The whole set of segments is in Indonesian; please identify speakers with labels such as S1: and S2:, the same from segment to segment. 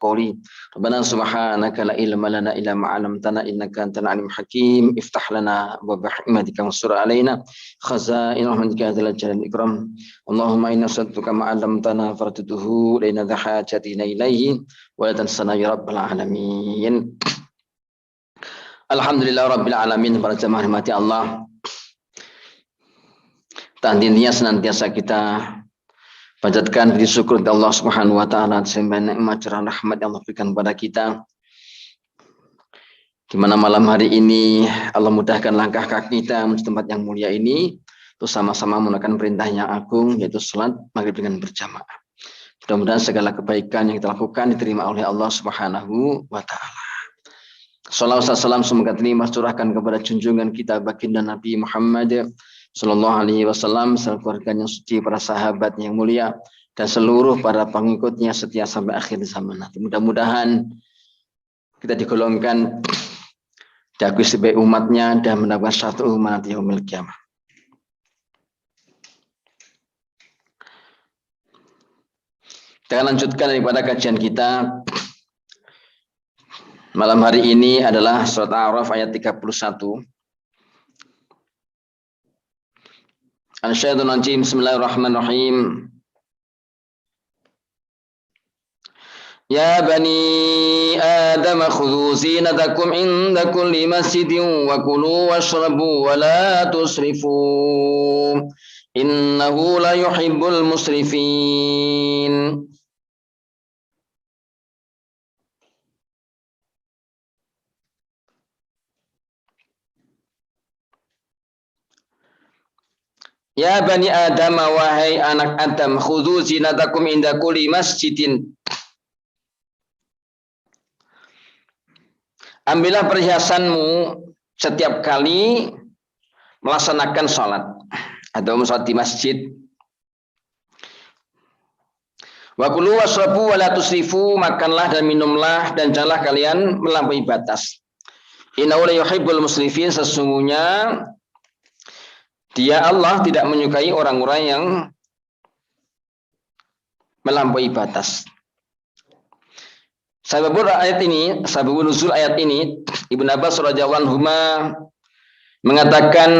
S1: قولي ربنا سبحانك لا علم لنا إلا ما علمتنا إنك أنت العليم الحكيم افتح لنا أبواب رحمتك وانصر علينا خزائن رحمتك يا ذا الجلال والإكرام اللهم إنا نسألك ما علمتنا فردده إلينا ذا حاجتنا إليه ولا تنسنا يا رب العالمين. Alhamdulillah Rabbil Alamin. Para jemaah rahmati Allah, intinya senantiasa kita panjatkan puji syukur kepada Allah Subhanahu wa taala atas nikmat dan rahmat yang Allah berikan kepada kita. Di mana malam hari ini Allah mudahkan langkah kaki kita menuju tempat yang mulia ini, terus sama-sama menggunakan perintah yang agung, yaitu salat maghrib dengan berjamaah. Mudah-mudahan segala kebaikan yang kita lakukan diterima oleh Allah Subhanahu wa taala. Salawat salam semoga terima curahkan kepada junjungan kita baginda Nabi Muhammad sallallahu alaihi wasallam, serta keluarganya yang suci, para sahabat yang mulia, dan seluruh para pengikutnya setia sampai akhir zaman nanti. Mudah-mudahan kita digolongkan diakui sebagai umatnya dan mendapatkan satu umat nanti yaumil qiyamah. Kita lanjutkan daripada kajian kita. Malam hari ini adalah surat A'raf ayat 31. Al-Syaitanir Rajim. Bismillahirrahmanirrahim. Ya bani Adam khudhu zinatakum inda kulli masjidin wa kulu washrabu wa la tusrifu innahu la yuhibbul musrifin. Ya bani Adam, wahai anak Adam, khudhu zinatakum inda kulli masjidin. Ambillah perhiasanmu setiap kali melaksanakan sholat atau sholat di masjid. Wa kulu washrabu wa la tusrifu, makanlah dan minumlah dan janganlah kalian melampaui batas. Innahu la yuhibbul musrifin, sesungguhnya Dia Allah tidak menyukai orang-orang yang melampaui batas. Sababul nuzul ayat ini, Ibnu Abbas radhiyallahu anhu mengatakan,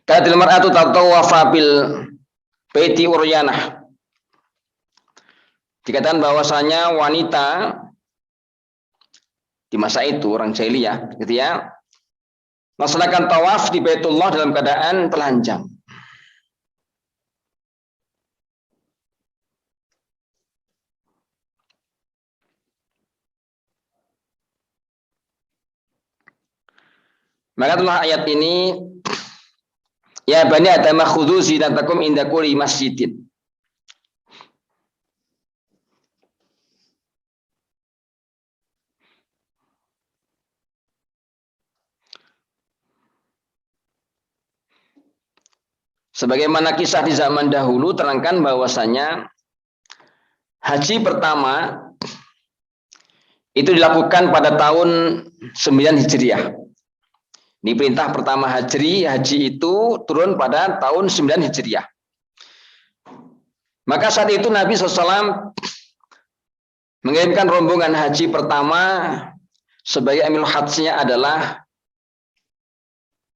S1: Kadil mar'atu tatawwafa bil baiti uryanah. Dikatakan bahwasanya wanita di masa itu orang jahiliyah gitu ya, melaksanakan tawaf di Baitullah dalam keadaan telanjang. Maka itulah ayat ini, ya bani Adam khudhu zinatakum inda kulli masjidin. Sebagaimana kisah di zaman dahulu terangkan bahwasanya haji pertama itu dilakukan pada tahun 9 Hijriah. Ini perintah pertama haji itu turun pada tahun 9 Hijriah. Maka saat itu Nabi SAW mengirimkan rombongan haji pertama sebagai amirul hajjnya adalah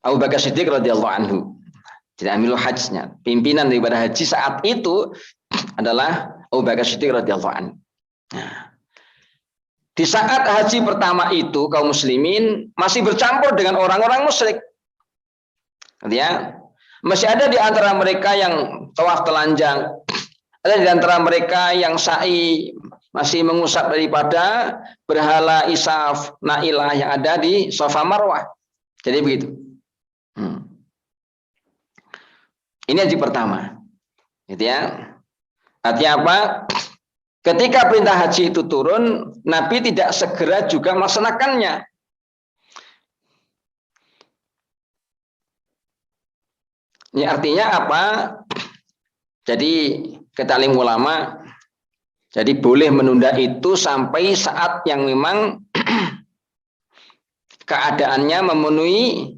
S1: Abu Bakar Siddiq radhiyallahu anhu. Jadi amirul hajjnya, pimpinan daripada haji saat itu adalah Abu Bakar Siddiq radhiyallahu anhu. Nah, di saat haji pertama itu kaum muslimin masih bercampur dengan orang-orang musyrik. Ya, masih ada di antara mereka yang tawaf telanjang, ada di antara mereka yang sa'i masih mengusap daripada berhala Isaf, Nailah yang ada di Safa Marwah. Jadi begitu. Ini haji pertama, gitu ya. Artinya apa? Ketika perintah haji itu turun, Nabi tidak segera juga melaksanakannya. Ini artinya apa? Jadi kata alim ulama, jadi boleh menunda itu sampai saat yang memang keadaannya memenuhi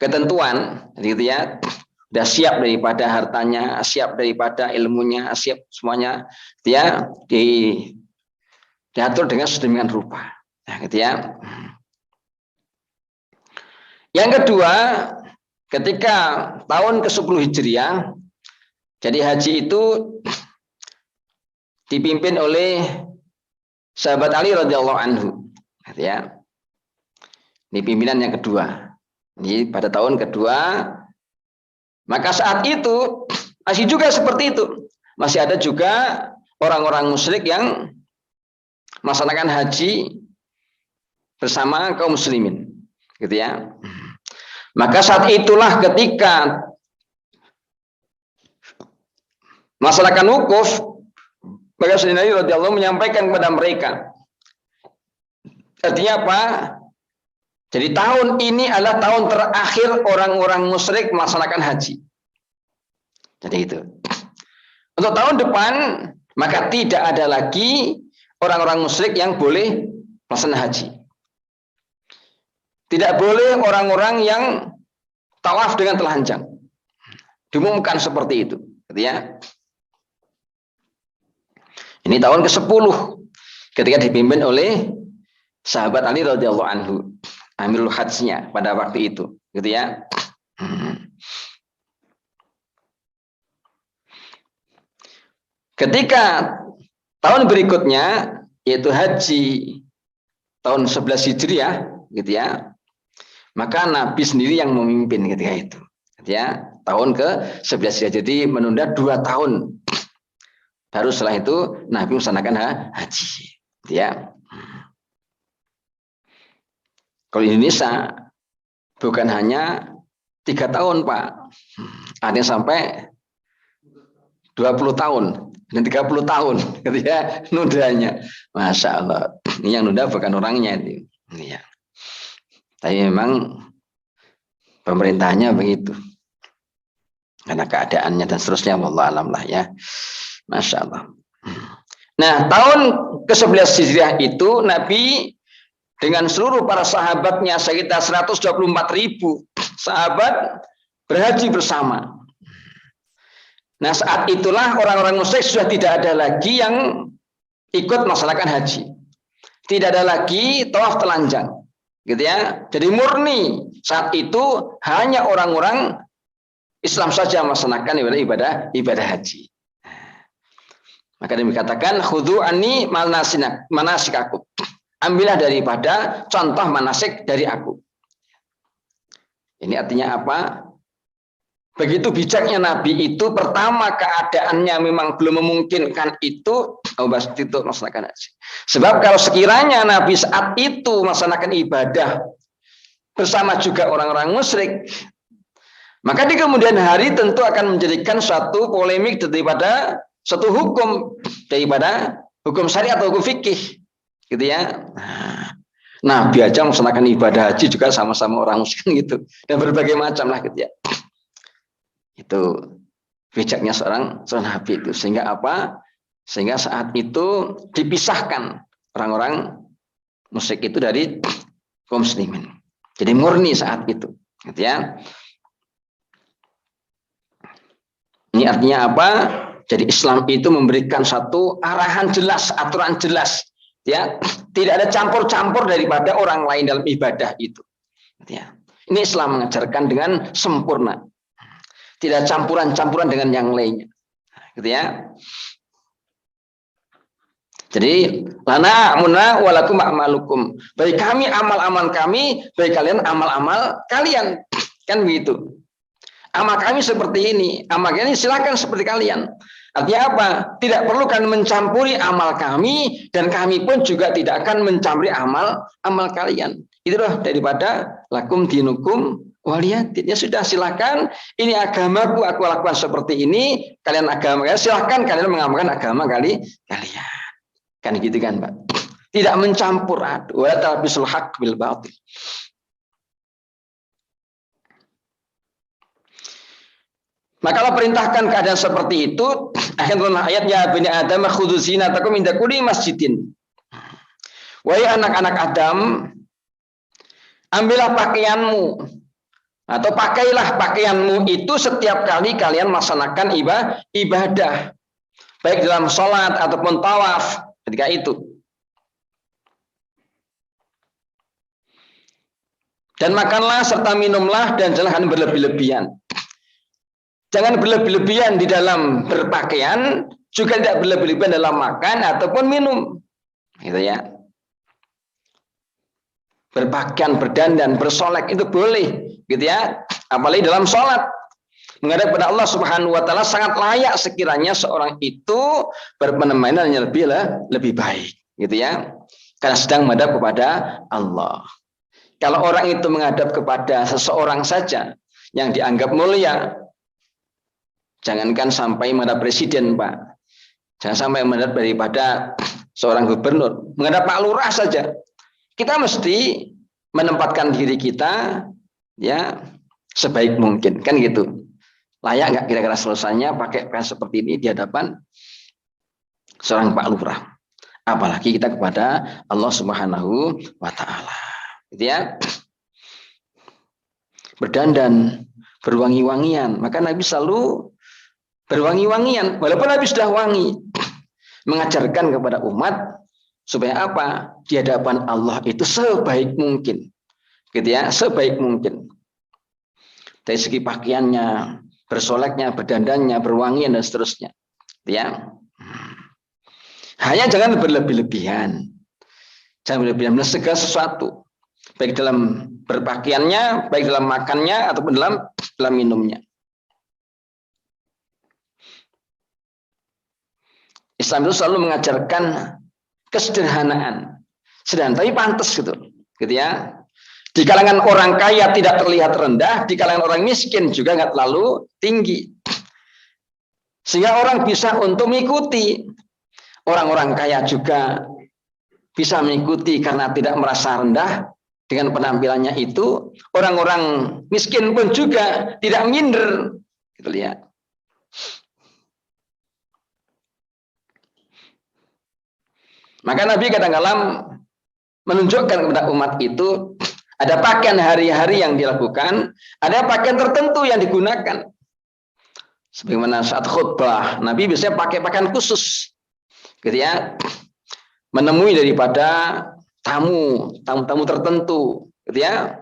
S1: ketentuan, gitu ya. Sudah siap daripada hartanya, siap daripada ilmunya, siap semuanya. Dia diatur dengan sedemikian rupa. Nah, gitu ya. Yang kedua, ketika tahun ke-10 Hijriah, jadi haji itu dipimpin oleh sahabat Ali radhiyallahu anhu. Gitu ya. Ini pimpinan yang kedua. Ini pada tahun kedua. Maka saat itu masih juga seperti itu. Masih ada juga orang-orang musyrik yang melaksanakan haji bersama kaum muslimin. Gitu ya. Maka saat itulah ketika melaksanakan wukuf, maka Sayyidina Ali radhiyallahu menyampaikan kepada mereka. Artinya apa? Jadi tahun ini adalah tahun terakhir orang-orang musyrik melaksanakan haji. Jadi itu. Untuk tahun depan, maka tidak ada lagi orang-orang musyrik yang boleh melaksanakan haji. Tidak boleh orang-orang yang tawaf dengan telanjang. Diumumkan seperti itu. Gitu ya. Ini tahun ke-10 ketika dipimpin oleh sahabat Ali radhiyallahu anhu. Amirul Hajjnya pada waktu itu, gitu ya. Ketika tahun berikutnya, yaitu haji tahun 11 Hijriah, gitu ya, maka Nabi sendiri yang memimpin ketika itu, gitu ya, tahun ke-11 Hijriah. Jadi menunda 2 tahun. Baru setelah itu Nabi melaksanakan haji, gitu ya. Kalau di Indonesia bukan hanya 3 tahun, Pak. Ada yang sampai 20 tahun dan 30 tahun gitu ya nundanya. Masya Allah. Ini yang nunda bukan orangnya ini. Ya. Tapi memang pemerintahnya begitu. Karena keadaannya dan seterusnya, wallahu alam lah ya. Masya Allah. Nah, tahun ke-11 Hijriah itu Nabi dengan seluruh para sahabatnya sekitar 124.000 sahabat berhaji bersama. Nah, saat itulah orang-orang musyrik sudah tidak ada lagi yang ikut melaksanakan haji. Tidak ada lagi tawaf telanjang. Gitu ya. Jadi murni saat itu hanya orang-orang Islam saja melaksanakan ibadah haji. Maka dikatakan khudhu anni manasikakum. Ambillah daripada contoh manasik dari aku. Ini artinya apa? Begitu bijaknya Nabi itu, pertama keadaannya memang belum memungkinkan itu, pasti itu melaksanakan haji. Sebab kalau sekiranya Nabi saat itu melaksanakan ibadah bersama juga orang-orang musyrik, maka di kemudian hari tentu akan menjadikan suatu polemik daripada suatu hukum, daripada hukum syariat atau hukum fikih. Gitu ya. Nah, Nabi aja melaksanakan ibadah haji juga sama-sama orang musyrik gitu. Dan berbagai macam lah gitu ya. Itu bijaknya seorang Nabi itu. Sehingga apa? Sehingga saat itu dipisahkan orang-orang musyrik itu dari kaum muslimin. Jadi murni saat itu. Gitu ya. Ini artinya apa? Jadi Islam itu memberikan satu arahan jelas, aturan jelas. Ya, tidak ada campur-campur daripada orang lain dalam ibadah itu. Ya. Ini Islam mengajarkan dengan sempurna. Tidak campuran-campuran dengan yang lainnya. Gitu ya. Jadi lana amuna walakum a'malukum. Bagi kami amal-amal kami, bagi kalian amal-amal kalian. Kan begitu. Amal kami seperti ini, amal kalian silakan seperti kalian. Artinya apa? Tidak perlu kan mencampuri amal kami, dan kami pun juga tidak akan mencampuri amal kalian. Itulah daripada lakum dinukum waliyadin. Ya sudah, silakan. Ini agamaku, aku lakukan seperti ini. Kalian agama kalian, silakan kalian mengamalkan agama kalian. Kan gitu kan, Pak? Tidak mencampur aduk. Wa talbisul haqq bil batil. Maka Allah perintahkan keadaan seperti itu. Akhirnya ayatnya bani Adam khudzu zinatakum inda kulli masjidin. Wahai anak-anak Adam, ambillah pakaianmu Atau pakailah pakaianmu itu setiap kali kalian melaksanakan ibadah. Baik dalam sholat ataupun tawaf ketika itu. Dan makanlah serta minumlah dan jangan berlebih-lebihan. Jangan berlebih-lebihan di dalam berpakaian, juga tidak berlebih-lebihan dalam makan ataupun minum. Gitu ya. Berpakaian, berdandan, bersolek itu boleh, gitu ya. Apalagi dalam sholat. Menghadap kepada Allah Subhanahu wa taala sangat layak sekiranya seorang itu berpenampilan yang lebih baik, gitu ya. Karena sedang menghadap kepada Allah. Kalau orang itu menghadap kepada seseorang saja yang dianggap mulia, jangankan sampai menghadap presiden, Pak. Jangan sampai menghadap daripada seorang gubernur, menghadap Pak Lurah saja. Kita mesti menempatkan diri kita ya sebaik mungkin, kan gitu. Layak nggak kira-kira selesainya pakai pakaian seperti ini di hadapan seorang Pak Lurah? Apalagi kita kepada Allah Subhanahu wa taala. Gitu ya. Berdandan, berwangi-wangian. Maka Nabi selalu berwangi-wangian walaupun Nabi sudah wangi. Mengajarkan kepada umat supaya apa? Di hadapan Allah itu sebaik mungkin. Gitu ya, sebaik mungkin. Dari segi pakaiannya, bersoleknya, berdandannya, berwangian dan seterusnya. Gitu ya. Hanya jangan berlebih-lebihan. Jangan berlebihan segala sesuatu. Baik dalam berpakaiannya, baik dalam makannya ataupun dalam minumnya. Islam itu selalu mengajarkan kesederhanaan, sederhana tapi pantas gitu ya. Di kalangan orang kaya tidak terlihat rendah, di kalangan orang miskin juga nggak terlalu tinggi, sehingga orang bisa untuk mengikuti. Orang-orang kaya juga bisa mengikuti karena tidak merasa rendah dengan penampilannya itu. Orang-orang miskin pun juga tidak minder, gitu lihat. Maka Nabi kadang-kadang menunjukkan kepada umat itu ada pakaian hari-hari yang dilakukan, ada pakaian tertentu yang digunakan. Sebagaimana saat khutbah, Nabi biasanya pakai pakaian khusus, gitu ya, menemui daripada tamu tertentu, gitu ya,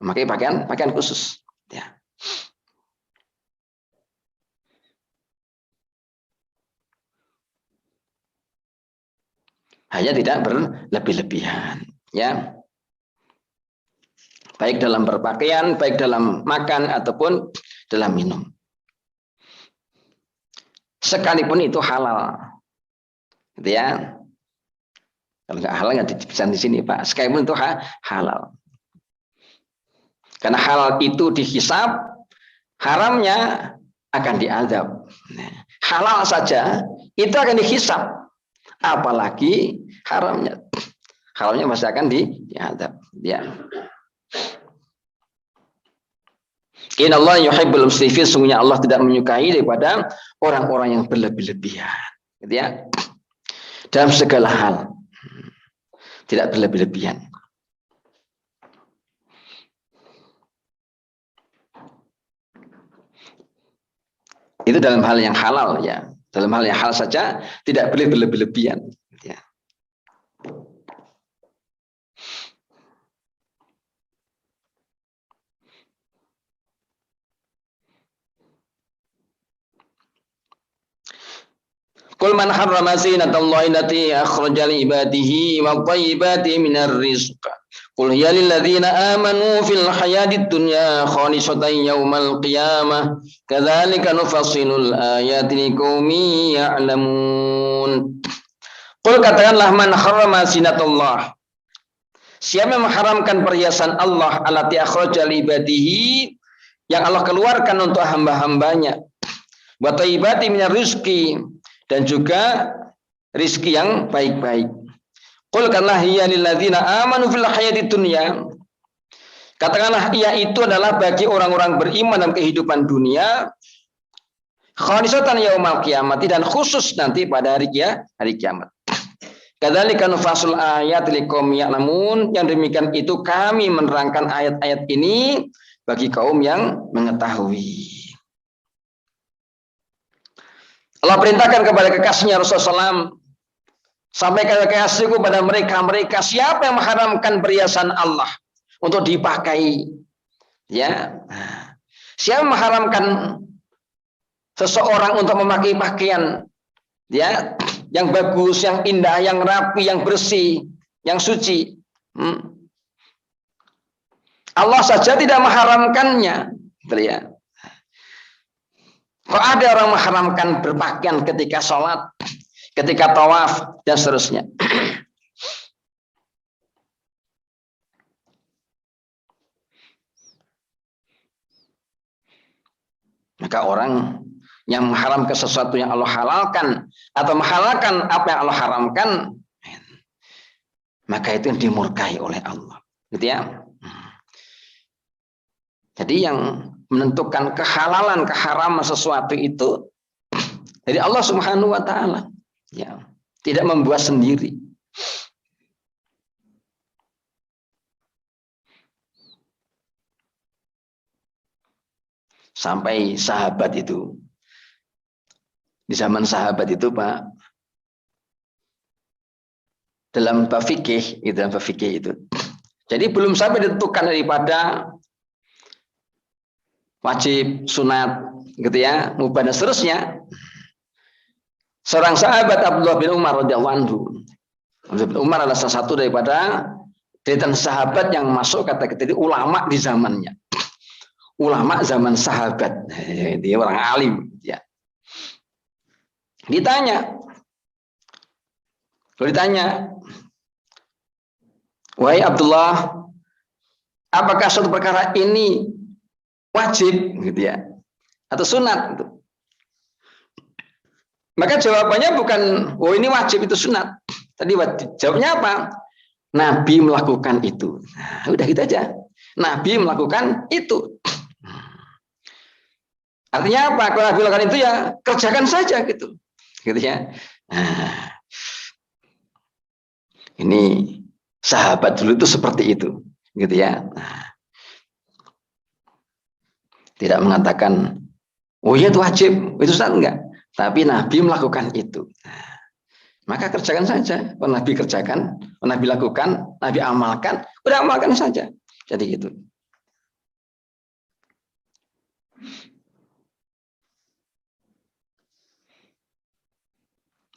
S1: memakai pakaian khusus. Ya. Hanya tidak berlebih-lebihan, ya. Baik dalam berpakaian, baik dalam makan ataupun dalam minum. Sekalipun itu halal, gitu ya. Kalau nggak halal nggak dipesan di sini, Pak. Sekalipun itu halal. Karena halal itu dihisab, haramnya akan diazab. Halal saja itu akan dihisab, apalagi haramnya. Haramnya masih akan diazab. Ya. Inna Allah yuhibbul musrifin, sungguhnya Allah tidak menyukai daripada orang-orang yang berlebih-lebihan, gitu ya. Dalam segala hal tidak berlebih-lebihan. Itu dalam hal yang halal, ya. Dalam hal yang halal saja tidak boleh berlebih-lebihan, ya. Qul man harrama zinatallahi allati akhraja li ibadihi wa thayyibati minar rizq. Qul hiya lil ladzina amanu fil hayatid dunya khalisatan yaumal qiyamah. Kadzalika nufassilul ayati liqaumin ya'lamun. Qul katakanlah man harrama zinatallah. Siapa yang mengharamkan perhiasan Allah allati akhraja li ibadihi, yang Allah keluarkan untuk hamba-hambanya. Wa thayyibati minar rizqi, dan juga rizki yang baik-baik. Qul katakanlah hiya lil ladzina amanu fil hayatid dunya. Katakanlah ia itu adalah bagi orang-orang beriman dalam kehidupan dunia, khalisatan yaumal qiyamah, dan khusus nanti pada hari kiamat. Kadzalika nufasul ayat liqaumin ya'lamun, yang demikian itu kami menerangkan ayat-ayat ini bagi kaum yang mengetahui. Allah perintahkan kepada kekasihnya Rasulullah SAW, sampaikan kekasihku pada mereka siapa yang mengharamkan perhiasan Allah untuk dipakai, ya. Siapa yang mengharamkan seseorang untuk memakai pakaian, ya, yang bagus, yang indah, yang rapi, yang bersih, yang suci. Allah saja tidak mengharamkannya, ya. Kok ada orang mengharamkan berpakaian ketika sholat, ketika tawaf, dan seterusnya. Maka orang yang mengharamkan sesuatu yang Allah halalkan, atau menghalalkan apa yang Allah haramkan, maka itu yang dimurkai oleh Allah, gitu ya. Jadi yang menentukan kehalalan, keharaman sesuatu itu dari Allah Subhanahu wa taala, ya. Tidak membuat sendiri. Sampai sahabat itu, di zaman sahabat itu, Pak, dalam bab fikih, itu. Jadi belum sampai ditentukan daripada wajib, sunat, gitu ya, mubah dan seterusnya. Seorang sahabat Abdullah bin Umar radhiyallahu anhu. Abdullah bin Umar adalah salah satu daripada deretan sahabat yang masuk kategori ulama di zamannya. Ulama zaman sahabat. Dia orang alim, ya. Ditanya, wahai Abdullah, apakah suatu perkara ini wajib, gitu ya, atau sunat? Gitu. Maka jawabannya bukan, oh ini wajib itu sunat. Tadi jawabnya apa? Nabi melakukan itu. Nah, udah gitu aja. Nabi melakukan itu. Artinya apa? Kalau Nabi melakukan itu ya kerjakan saja gitu. Gitu ya. Nah, ini sahabat dulu itu seperti itu, gitu ya. Nah, tidak mengatakan, oh iya itu wajib, itu sunat, enggak. Tapi Nabi melakukan itu. Nah, maka kerjakan saja. Kalau Nabi kerjakan, kalau Nabi lakukan, Nabi amalkan, udah amalkan saja. Jadi gitu.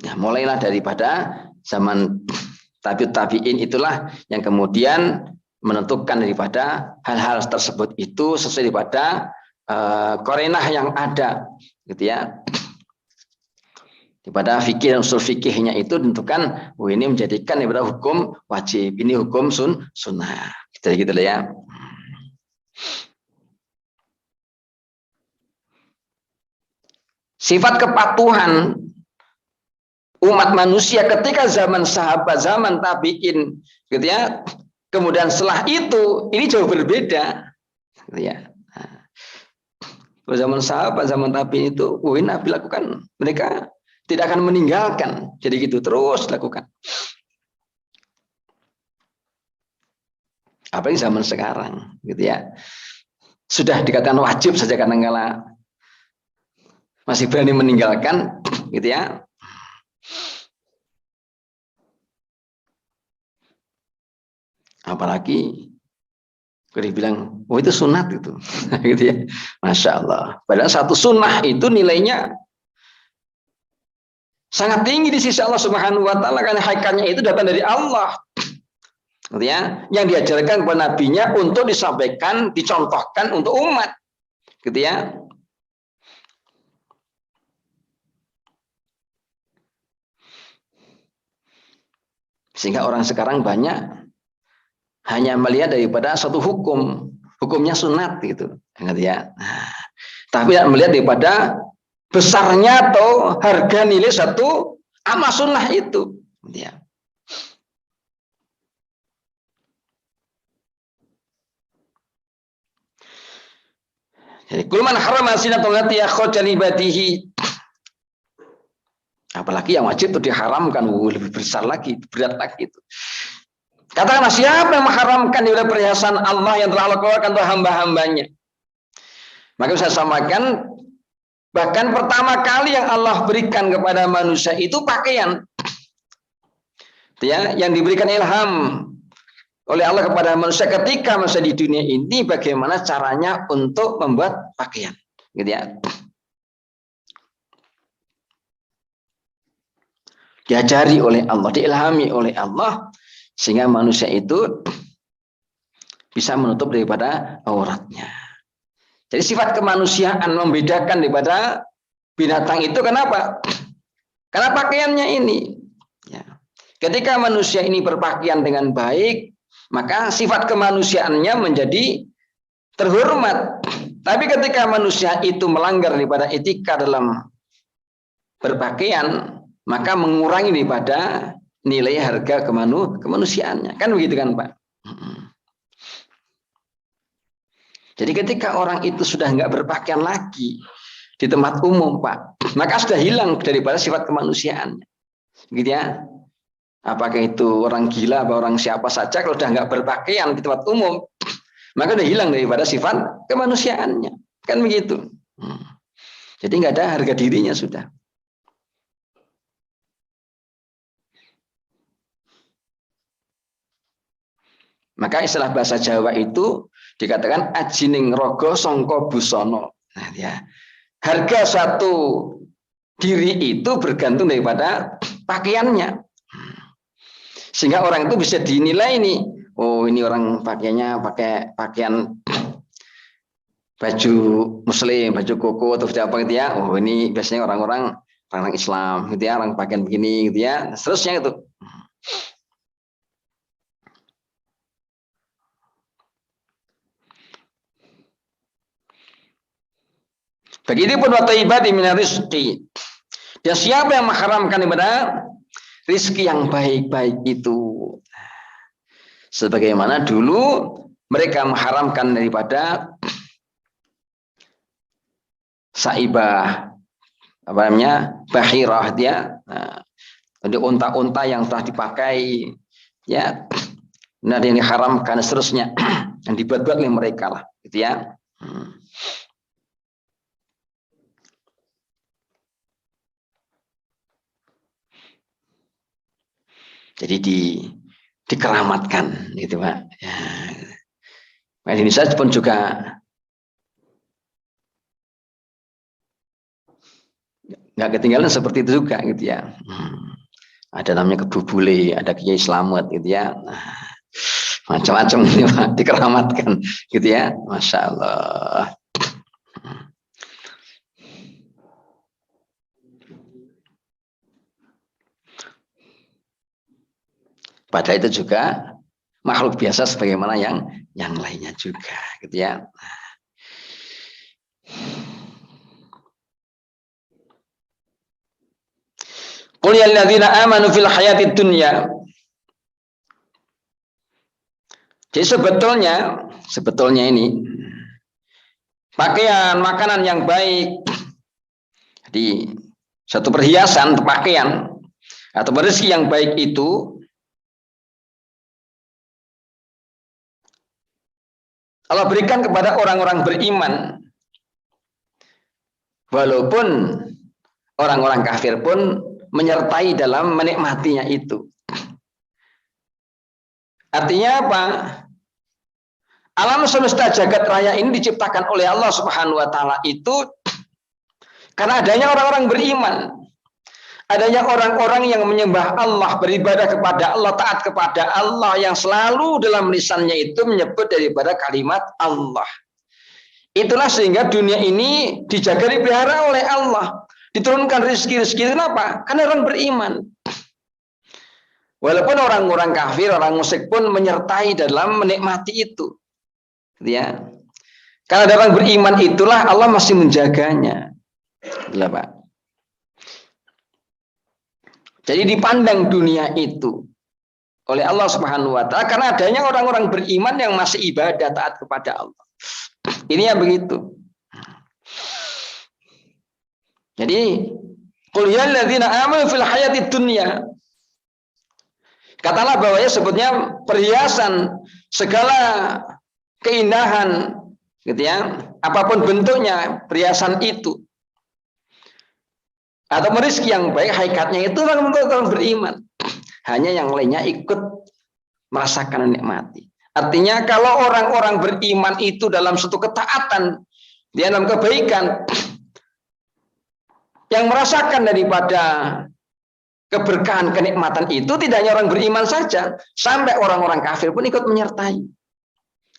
S1: Nah, mulailah daripada zaman tabi'in itulah yang kemudian menentukan daripada hal-hal tersebut itu sesuai daripada qarinah yang ada, gitu ya. Daripada fikih dan usul fikihnya itu ditentukan, oh ini menjadikan daripada hukum wajib, ini hukum sunnah, gitu ya. Sifat kepatuhan umat manusia ketika zaman sahabat, zaman tabi'in, gitu ya. Kemudian setelah itu, ini jauh berbeda, gitu ya. Nah, zaman sahabat, zaman tabi'in itu, oh ini Nabi lakukan, mereka tidak akan meninggalkan, jadi gitu terus lakukan. Apalagi zaman sekarang, gitu ya. Sudah dikatakan wajib saja kadang-kala masih berani meninggalkan, gitu ya. Apalagi kalau dibilang, oh itu sunat itu, gitu ya. Masya Allah. Padahal satu sunnah itu nilainya sangat tinggi di sisi Allah Subhanahu wa taala, karena hakikatnya itu datang dari Allah. Gitu ya, yang diajarkan kepada nabinya untuk disampaikan, dicontohkan untuk umat. Gitu ya. Sehingga orang sekarang banyak hanya melihat daripada satu hukum, hukumnya sunat gitu. Gitu ya. Nah, tapi tidak melihat daripada besarnya atau harga nilai satu amal sunnah itu. Ya. Jadi kulman haram asinatul lati yakhujal ibadihi. Apalagi yang wajib itu diharamkan, lebih besar lagi, berat lagi itu. Katakanlah siapa yang mengharamkan nilai perhiasan Allah yang telah Allah keluarkan untuk hamba-hambanya. Maka saya sampaikan, bahkan pertama kali yang Allah berikan kepada manusia itu pakaian. Ya, yang diberikan ilham oleh Allah kepada manusia ketika masa di dunia ini bagaimana caranya untuk membuat pakaian, gitu ya. Diajari oleh Allah, diilhami oleh Allah sehingga manusia itu bisa menutup daripada auratnya. Jadi sifat kemanusiaan membedakan daripada binatang itu kenapa? Karena pakaiannya ini. Ya. Ketika manusia ini berpakaian dengan baik, maka sifat kemanusiaannya menjadi terhormat. Tapi ketika manusia itu melanggar daripada etika dalam berpakaian, maka mengurangi daripada nilai harga kemanusiaannya. Kan begitu kan, Pak? Jadi ketika orang itu sudah nggak berpakaian lagi di tempat umum, Pak, maka sudah hilang daripada sifat kemanusiaan, gitu ya. Apakah itu orang gila atau orang siapa saja, kalau sudah nggak berpakaian di tempat umum, maka sudah hilang daripada sifat kemanusiaannya, kan begitu. Jadi nggak ada harga dirinya sudah. Maka istilah bahasa Jawa itu dikatakan ajining rogo songko busono. Nah, ya. Harga satu diri itu bergantung daripada pakaiannya. Sehingga orang itu bisa dinilai ini. Oh, ini orang pakaiannya pakai pakaian baju muslim, baju koko atau apa gitu ya. Oh, ini biasanya orang Islam gitu ya, orang pakaian begini gitu ya. Seterusnya itu. Begitupun wa thayyibati minar rizqi. Dan siapa yang mengharamkan ibadah rizki yang baik-baik itu? Sebagaimana dulu mereka mengharamkan daripada saibah, apa namanya, bahirah dia. Nah, jadi unta-unta yang telah dipakai, ya, nah yang diharamkan seterusnya, yang dibuat-buat oleh mereka lah, gitu ya. Jadi dikeramatkan, gitu Pak. Ya. Nah, Indonesia pun juga nggak ketinggalan seperti itu juga, gitu ya. Ada namanya Kebu Bule, ada Kiai Slamet, gitu ya. Nah, macam-macam ini Pak, dikeramatkan, gitu ya. Masya Allah. Padahal itu juga makhluk biasa sebagaimana yang lainnya juga, gitu ya. Qul ya alladzina amanu fil hayatid dunya. Jadi sebetulnya ini pakaian, makanan yang baik, jadi satu perhiasan, pakaian atau rezeki yang baik itu Allah berikan kepada orang-orang beriman. Walaupun orang-orang kafir pun menyertai dalam menikmatinya itu. Artinya apa? Alam semesta jagat raya ini diciptakan oleh Allah Subhanahu wa taala itu karena adanya orang-orang beriman. Adanya orang-orang yang menyembah Allah, beribadah kepada Allah, taat kepada Allah, yang selalu dalam lisannya itu menyebut daripada kalimat Allah. Itulah sehingga dunia ini dijaga, dipelihara oleh Allah. Diturunkan rezeki-rezeki. Kenapa? Karena orang beriman. Walaupun orang-orang kafir, orang musyrik pun menyertai dalam menikmati itu. Ya. Karena ada orang beriman itulah Allah masih menjaganya. Itulah, Pak. Jadi dipandang dunia itu oleh Allah Subhanahu wa taala karena adanya orang-orang beriman yang masih ibadah taat kepada Allah. Ini yang begitu. Jadi qul ya alladzina amanu fil hayatid dunya. Katalah bahwa ya sebutnya perhiasan segala keindahan gitu ya, apapun bentuknya perhiasan itu atau rezeki yang baik, hakikatnya itu untuk orang beriman. Hanya yang lainnya ikut merasakan nikmati. Artinya kalau orang-orang beriman itu dalam suatu ketaatan, dia dalam kebaikan, yang merasakan daripada keberkahan kenikmatan itu tidak hanya orang beriman saja, sampai orang-orang kafir pun ikut menyertai.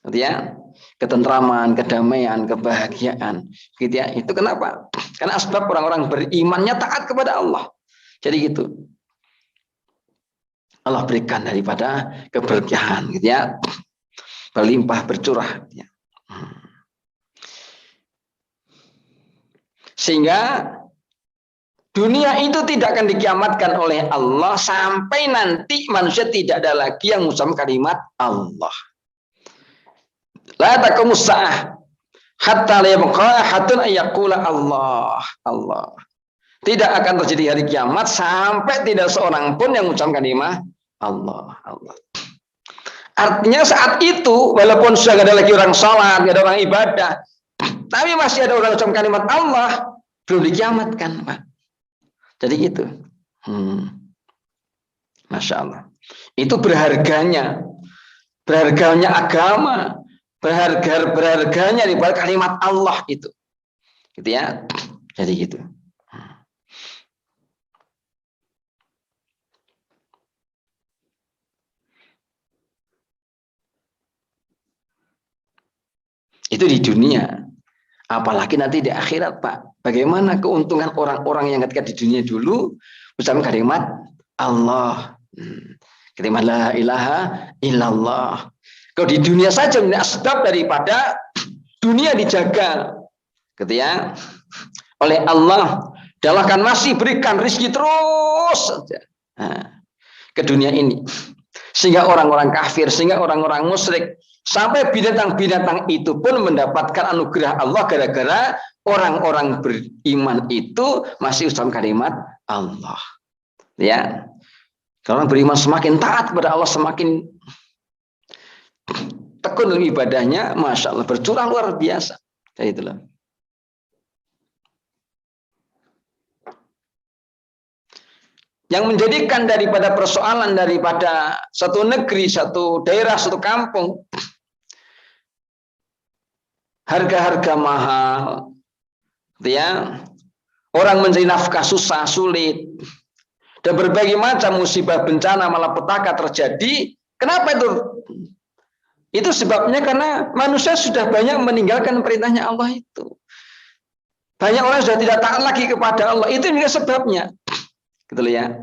S1: Gitu ya, ketentraman, kedamaian, kebahagiaan, gitu ya. Itu kenapa? Karena sebab orang-orang berimannya taat kepada Allah. Jadi gitu. Allah berikan daripada keberkahan, gitu ya, berlimpah bercurah. Gitu ya. Sehingga dunia itu tidak akan dikiamatkan oleh Allah sampai nanti manusia tidak ada lagi yang mengucapkan kalimat Allah. La taqumus saah hatta la yabqa ahadun yaqula Allah, Allah. Tidak akan terjadi hari kiamat sampai tidak seorang pun yang mengucapkan kalimat Allah, Allah. Artinya saat itu walaupun sudah tidak ada lagi orang salat, tidak ada orang ibadah, tapi masih ada orang mengucapkan kalimat Allah, belum dikiamatkan, Pak. Jadi gitu. Masya Allah. Itu berharganya agama, berharganya di balik kalimat Allah itu, gitu ya. Jadi gitu. Itu di dunia, apalagi nanti di akhirat, Pak. Bagaimana keuntungan orang-orang yang ketika di dunia dulu ucapan kalimat Allah, kalimat la ilaha illallah. Kalau di dunia saja ini asbab daripada dunia dijaga, gitu ya, oleh Allah. Allah akan masih berikan rezeki terus saja ke dunia ini, sehingga orang-orang kafir, sehingga orang-orang musyrik, sampai binatang-binatang itu pun mendapatkan anugerah Allah gara-gara orang-orang beriman itu masih ucapkan kalimat Allah. Ya, kalau orang beriman semakin taat kepada Allah, semakin tekun dalam ibadahnya, masya Allah, bercurah luar biasa. Kayak itulah. Yang menjadikan daripada persoalan daripada satu negeri, satu daerah, satu kampung, harga-harga mahal, ya, orang mencari nafkah susah, sulit, dan berbagai macam musibah, bencana, malapetaka terjadi. Kenapa itu? Itu sebabnya karena manusia sudah banyak meninggalkan perintahnya Allah itu. Banyak orang sudah tidak taat lagi kepada Allah. Itu juga sebabnya. Gitu ya.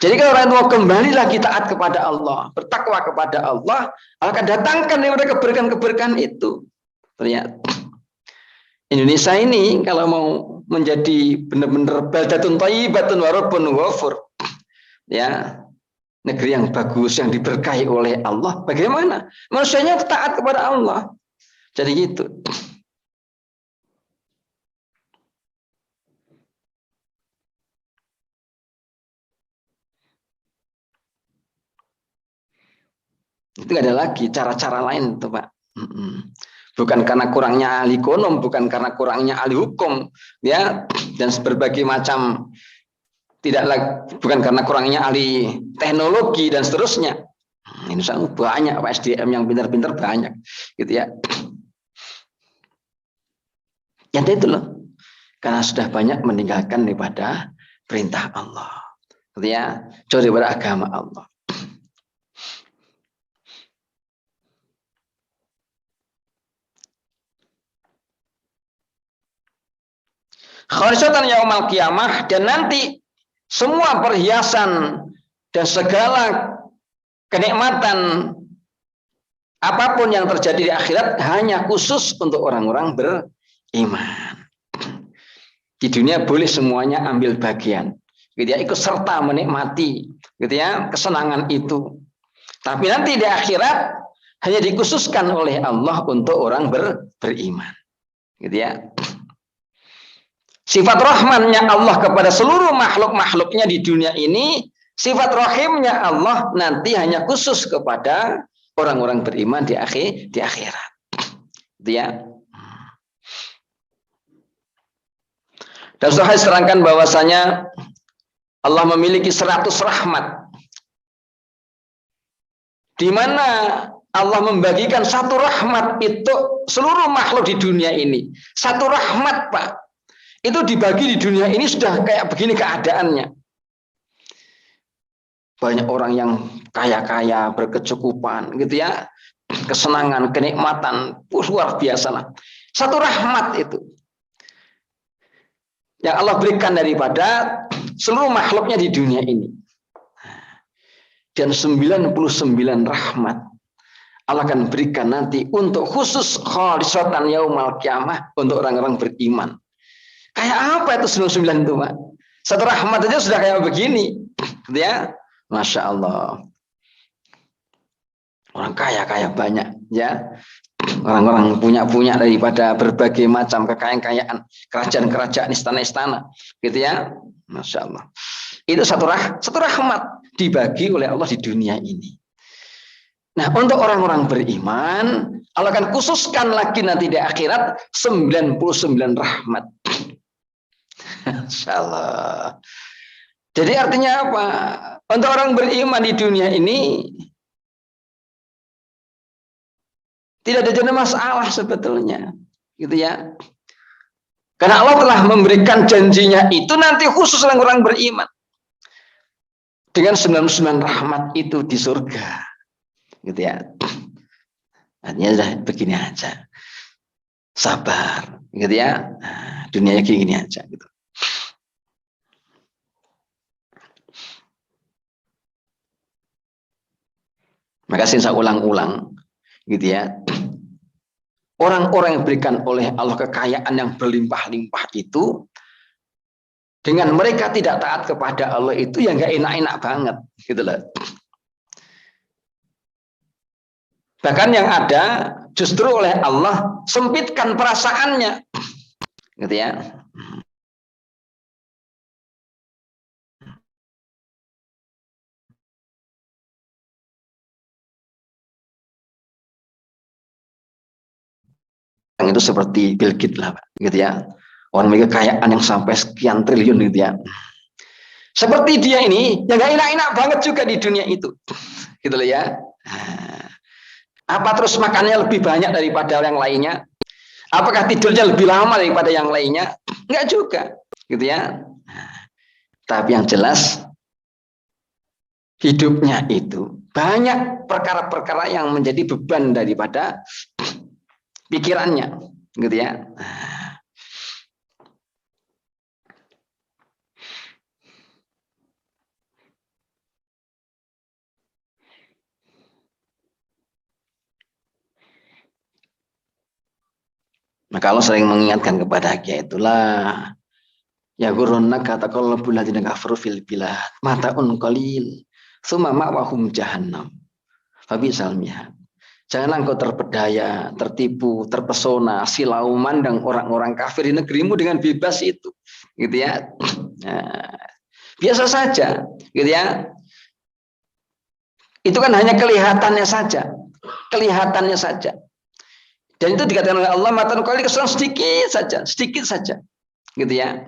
S1: Jadi kalau orang itu mau kembali lagi taat kepada Allah, bertakwa kepada Allah, Allah akan datangkan daripada keberkahan-keberkahan itu. Ternyata Indonesia ini kalau mau menjadi benar-benar baldatun thayyibatun wa rabbun ghafur, ya, negeri yang bagus, yang diberkahi oleh Allah, bagaimana? Manusianya taat kepada Allah. Jadi gitu. Itu nggak ada lagi cara-cara lain tuh, Pak. Bukan karena kurangnya ahli ekonom, bukan karena kurangnya ahli hukum, ya, dan berbagai macam, bukan karena kurangnya ahli teknologi dan seterusnya. Ini sangat banyak Pak, SDM yang pintar-pintar banyak, gitu ya. Yang itu loh, karena sudah banyak meninggalkan daripada perintah Allah, gitu ya, jauh daripada agama Allah. Khalisatan yaumal qiyamah, dan nanti semua perhiasan dan segala kenikmatan apapun yang terjadi di akhirat hanya khusus untuk orang-orang beriman. Di dunia boleh semuanya ambil bagian, gitu ya, ikut serta menikmati, gitu ya, kesenangan itu. Tapi nanti di akhirat hanya dikhususkan oleh Allah untuk orang beriman, gitu ya. Sifat rahmannya Allah kepada seluruh makhluk-makhluknya di dunia ini, sifat rahimnya Allah nanti hanya khusus kepada orang-orang beriman di akhirat. Itu ya. Dan Sahih terangkan bahwasanya Allah memiliki 100 rahmat. Di mana Allah membagikan satu rahmat itu seluruh makhluk di dunia ini. Satu rahmat, Pak. Itu dibagi di dunia ini sudah kayak begini keadaannya. Banyak orang yang kaya-kaya, berkecukupan, gitu ya. Kesenangan, kenikmatan, luar biasa lah. Satu rahmat itu. Yang Allah berikan daripada seluruh makhluknya di dunia ini. Dan 99 rahmat Allah akan berikan nanti untuk khusus khalisatan yaumal qiyamah untuk orang-orang beriman. Kayak apa itu 99 itu, Pak? Satu rahmat aja sudah kayak begini. Gitu ya. Masya Allah. Orang kaya-kaya banyak, ya. Orang-orang punya daripada berbagai macam kekayaan-kekayaan, kerajaan-kerajaan, istana-istana, gitu ya. Masya Allah. Itu satu rahmat dibagi oleh Allah di dunia ini. Nah, untuk orang-orang beriman, Allah akan khususkan lagi nanti di akhirat 99 rahmat. Masya Allah. Jadi artinya apa? Untuk orang beriman di dunia ini tidak ada masalah sebetulnya, gitu ya. Karena Allah telah memberikan janjinya itu nanti khusus orang-orang beriman. Dengan 99 rahmat itu di surga. Gitu ya. Artinya sudah begini aja. Sabar, gitu ya. Nah, dunianya gini aja gitu. Maka saya ulang-ulang, gitu ya. Orang-orang yang diberikan oleh Allah kekayaan yang berlimpah-limpah itu, dengan mereka tidak taat kepada Allah itu yang nggak enak-enak banget, gitu loh. Bahkan yang ada justru oleh Allah sempitkan perasaannya, gitu ya. Yang itu seperti Bill Gates lah, gitu ya. Orang memiliki kekayaan yang sampai sekian triliun, gitu ya. Seperti dia ini, yang gak enak-enak banget juga di dunia itu, gitu loh ya. Apa terus makannya lebih banyak daripada yang lainnya? Apakah tidurnya lebih lama daripada yang lainnya? Enggak juga, gitu ya. Tapi yang jelas hidupnya itu banyak perkara-perkara yang menjadi beban daripada pikirannya, gitu ya. Maka Allah sering mengingatkan kepada kita itulah ya gurunna kata kalau bulan tidak kafaru fil bilad mataun qalil summa ma'wahum jahannam fabisal mihad. Janganlah engkau terpedaya, tertipu, terpesona, silau mandang orang-orang kafir di negerimu dengan bebas itu, gitu ya. Nah, biasa saja, gitu ya. Itu kan hanya kelihatannya saja, kelihatannya saja. Dan itu dikatakan oleh Allah matan kali keselang sedikit saja, gitu ya.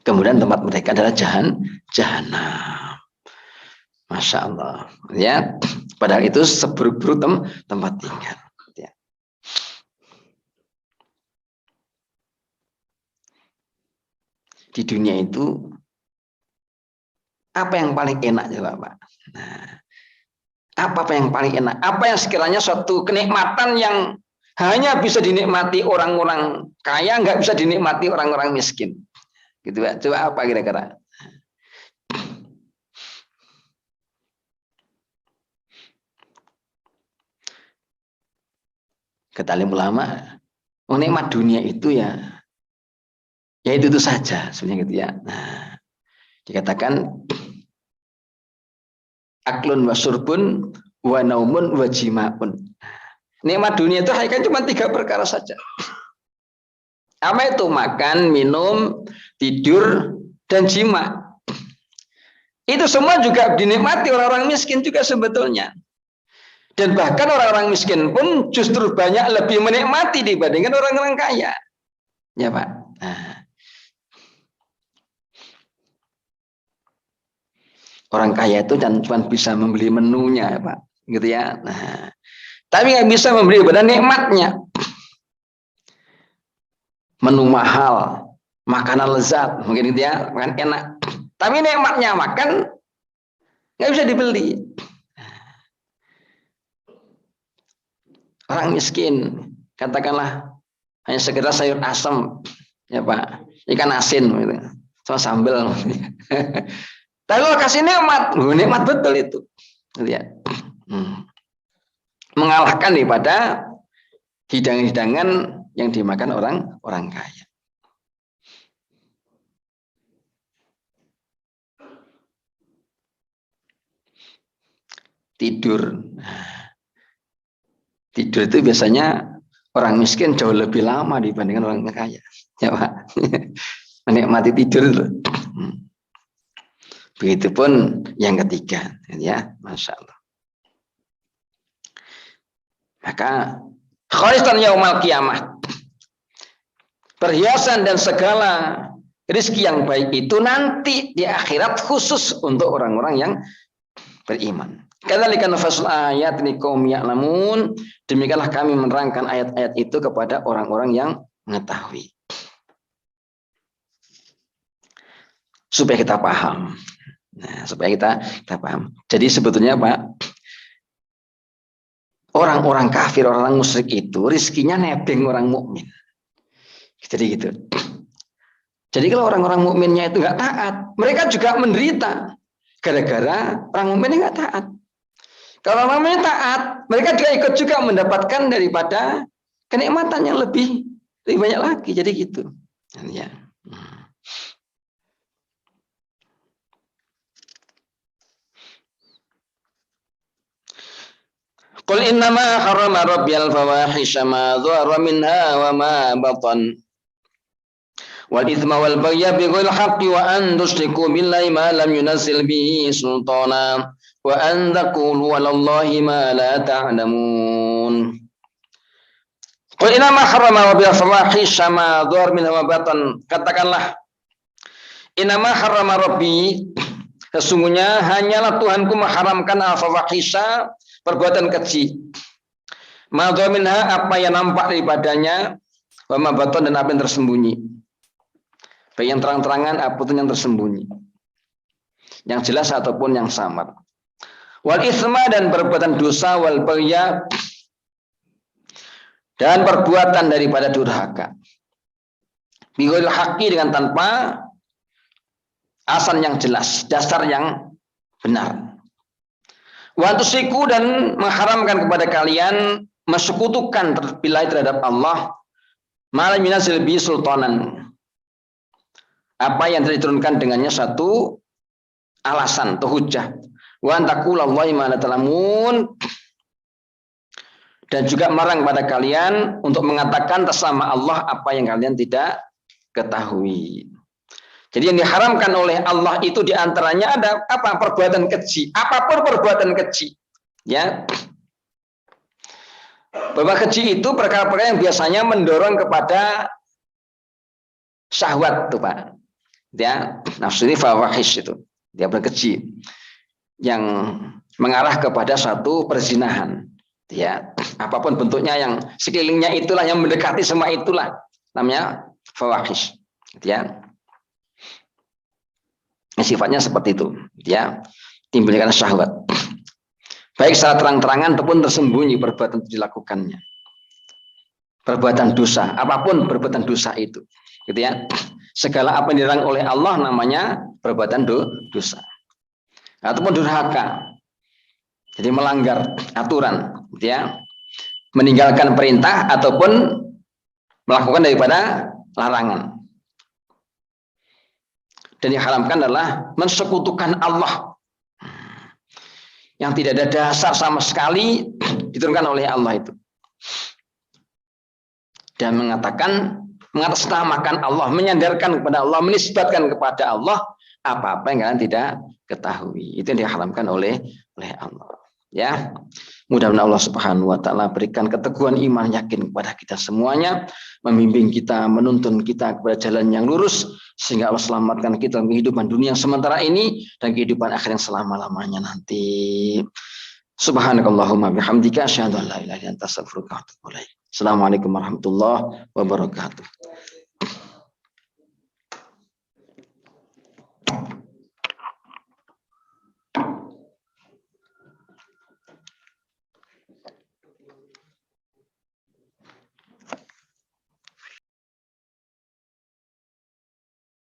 S1: Kemudian tempat mereka adalah jahanam. Masya Allah, ya. Padahal itu seburuk-buruk tempat tinggal. Ya. Di dunia itu apa yang paling enak coba, Pak? Nah, apa yang paling enak? Apa yang sekiranya suatu kenikmatan yang hanya bisa dinikmati orang-orang kaya, nggak bisa dinikmati orang-orang miskin. Gitu, Pak. Coba apa kira-kira? Kata alim ulama, nikmat dunia itu ya itu saja sebenarnya, gitu ya. Nah, dikatakan aklun wa surbun wa naumun wa jimaun. Nikmat dunia itu hanya cuma 3 perkara saja. Apa itu? Makan, minum, tidur, dan jima. Itu semua juga dinikmati orang-orang miskin juga sebetulnya. Dan bahkan orang-orang miskin pun justru banyak lebih menikmati dibandingkan orang-orang kaya. Ya Pak. Nah. Orang kaya itu dan cuma bisa membeli menunya, Pak. Gitu ya. Nah. Tapi nggak bisa membeli pada nikmatnya. Menu mahal, makanan lezat, mungkin gitu ya, makan enak. Tapi nikmatnya makan nggak bisa dibeli. Orang miskin, katakanlah hanya sekedar sayur asam, ya Pak, ikan asin, gitu, sama sambal. Tapi kalau kasih nikmat, nikmat betul itu, lihat, mengalahkan daripada hidangan-hidangan yang dimakan orang kaya. Tidur. Tidur itu biasanya orang miskin jauh lebih lama dibandingkan orang kaya. Ya Pak. Menikmati tidur itu. Begitupun yang ketiga, ya, Masya Allah. Maka khalisan yaumal qiyamah, perhiasan dan segala rezeki yang baik itu nanti di akhirat khusus untuk orang-orang yang beriman. Kadzalika nafasul ayat liqaum ya'lamun, demikianlah kami menerangkan ayat-ayat itu kepada orang-orang yang mengetahui. Supaya kita paham. Nah, supaya kita paham. Jadi sebetulnya Pak, orang-orang kafir, orang musyrik itu rizkinya nebeng orang mukmin. Jadi gitu. Jadi kalau orang-orang mukminnya itu nggak taat, mereka juga menderita gara-gara orang mukminnya nggak taat. Kalau orang mukminnya taat, mereka juga ikut juga mendapatkan daripada kenikmatan yang lebih banyak lagi. Jadi gitu. Ya. Qul innama harrama rabbiyal fawahisha ma dhahara minha wa ma batan wal ithma wal baghya bighayri haqqi wa an tusyriku billahi ma lam yunazzil bihi sultana wa an taqulu 'alallahi ma la ta'lamun. Qul innama harrama rabbiyal fawahisha ma dhahara minha wa batan. Katakanlah, innama harrama rabbi, sesungguhnya hanyalah Tuhanku mengharamkan al-fawahisha, perbuatan keji. Ma dhahara minha, apa yang nampak daripadanya, wa ma batan, dan apa yang tersembunyi. Baik yang terang-terangan apapun yang tersembunyi, yang jelas ataupun yang samar. Wal itsma, dan perbuatan dosa, wal baghya, dan perbuatan daripada durhaka. Bighairil haqqi, dengan tanpa asal yang jelas, dasar yang benar. Wa tusyriku, dan mengharamkan kepada kalian mensekutukan terhadap Allah ma lam yunazzil bihi sultanan, apa yang diturunkan dengannya satu alasan atau hujjah. Wa antaqulallahi ma la ta'lamun, dan juga melarang pada kalian untuk mengatakan atas nama Allah apa yang kalian tidak ketahui. Jadi yang diharamkan oleh Allah itu diantaranya ada apa? Perbuatan keji. Apapun perbuatan keji, ya. Bahwa keji itu perkara-perkara yang biasanya mendorong kepada syahwat, tuh Pak. Ya, nafsu ini fawahish itu, dia berkeji yang mengarah kepada satu perzinahan. Ya, apapun bentuknya yang sekelilingnya itulah yang mendekati semua itulah namanya fawahish. Ya. Sifatnya seperti itu, ya, timbulnya karena syahwat. Baik secara terang-terangan ataupun tersembunyi perbuatan itu dilakukannya. Perbuatan dosa, apapun perbuatan dosa itu, gitu ya. Segala apa yang dilarang oleh Allah namanya perbuatan dosa. Ataupun durhaka. Jadi melanggar aturan, gitu ya. Meninggalkan perintah ataupun melakukan daripada larangan. Dan yang diharamkan adalah mensekutukan Allah yang tidak ada dasar sama sekali diturunkan oleh Allah itu, dan mengatakan mengatasnamakan Allah, menyandarkan kepada Allah, menisbatkan kepada Allah apa-apa yang kalian tidak ketahui. Itu yang diharamkan oleh Allah. Ya, mudah-mudahan Allah Subhanahu wa taala berikan keteguhan iman yakin kepada kita semuanya, membimbing kita, menuntun kita kepada jalan yang lurus sehingga Allah selamatkan kita dalam kehidupan dunia yang sementara ini dan kehidupan akhir yang selama-lamanya nanti. Subhanakallahumma bihamdika asyhadu an la ilaha illa anta astaghfiruka wa atubu ilaik. Assalamualaikum warahmatullahi wabarakatuh.